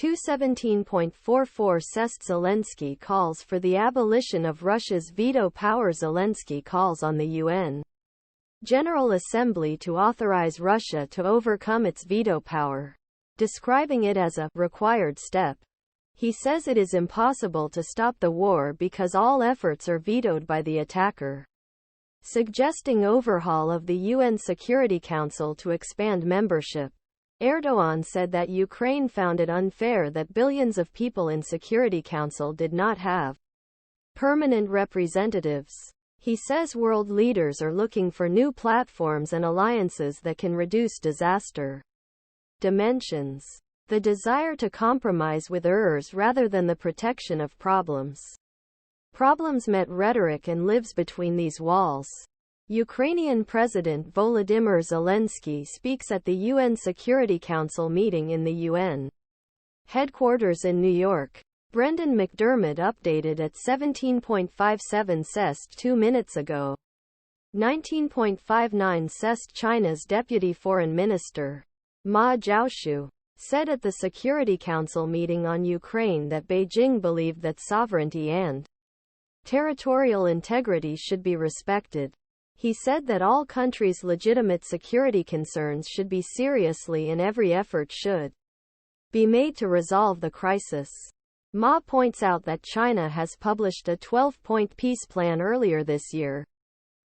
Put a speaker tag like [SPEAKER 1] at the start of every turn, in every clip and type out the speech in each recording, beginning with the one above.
[SPEAKER 1] 217.44 Sest Zelensky calls for the abolition of Russia's veto power. Zelensky calls on the UN General Assembly to authorize Russia to overcome its veto power, describing it as a required step. He says it is impossible to stop the war because all efforts are vetoed by the attacker, suggesting overhaul of the UN Security Council to expand membership. Erdogan said that Ukraine found it unfair that billions of people in Security Council did not have permanent representatives. He says world leaders are looking for new platforms and alliances that can reduce disaster dimensions. The desire to compromise with errors rather than the protection of problems. Problems met rhetoric and lives between these walls. Ukrainian President Volodymyr Zelensky speaks at the UN Security Council meeting in the UN headquarters in New York. Brendan McDermott updated at 17.57 Sest 2 minutes ago. 19.59 Sest. China's Deputy Foreign Minister, Ma Jiaoshu, said at the Security Council meeting on Ukraine that Beijing believed that sovereignty and territorial integrity should be respected. He said that all countries' legitimate security concerns should be seriously and every effort should be made to resolve the crisis. Ma points out that China has published a 12-point peace plan earlier this year,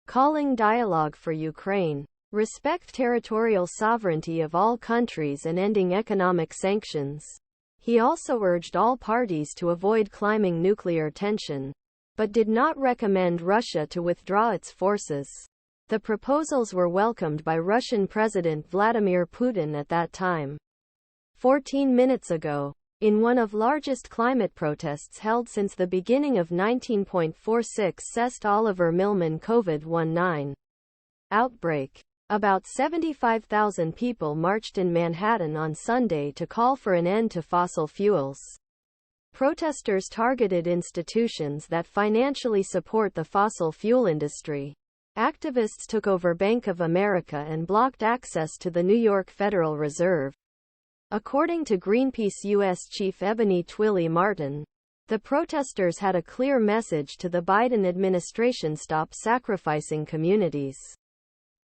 [SPEAKER 1] calling dialogue for Ukraine, respect territorial sovereignty of all countries and ending economic sanctions. He also urged all parties to avoid climbing nuclear tension, but did not recommend Russia to withdraw its forces. The proposals were welcomed by Russian President Vladimir Putin at that time. 14 minutes ago, in one of largest climate protests held since the beginning of 19.46 Sest. Oliver Millman COVID-19 outbreak. About 75,000 people marched in Manhattan on Sunday to call for an end to fossil fuels. Protesters targeted institutions that financially support the fossil fuel industry. Activists took over Bank of America and blocked access to the New York Federal Reserve. According to Greenpeace U.S. Chief Ebony Twilly Martin, the protesters had a clear message to the Biden administration: stop sacrificing communities.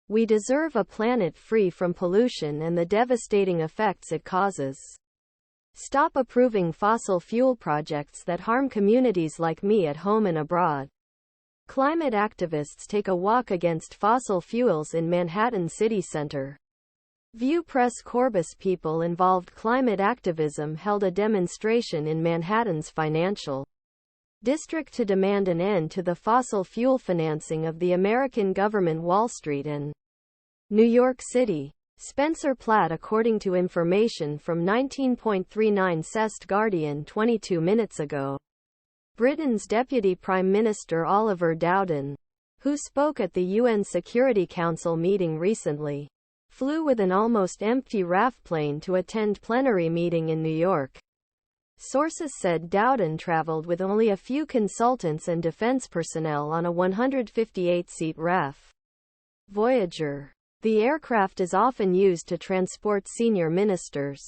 [SPEAKER 1] We deserve a planet free from pollution and the devastating effects it causes. Stop approving fossil fuel projects that harm communities like me at home and abroad. Climate activists take a walk against fossil fuels in Manhattan city center. View Press Corbis people-involved climate activism held a demonstration in Manhattan's financial district to demand an end to the fossil fuel financing of the American government. Wall Street and New York City. Spencer Platt, according to information from 19.39 Sest. Guardian 22 minutes ago. Britain's Deputy Prime Minister Oliver Dowden, who spoke at the UN Security Council meeting recently, flew with an almost empty RAF plane to attend plenary meeting in New York. Sources said Dowden traveled with only a few consultants and defense personnel on a 158-seat RAF Voyager. The aircraft is often used to transport senior ministers.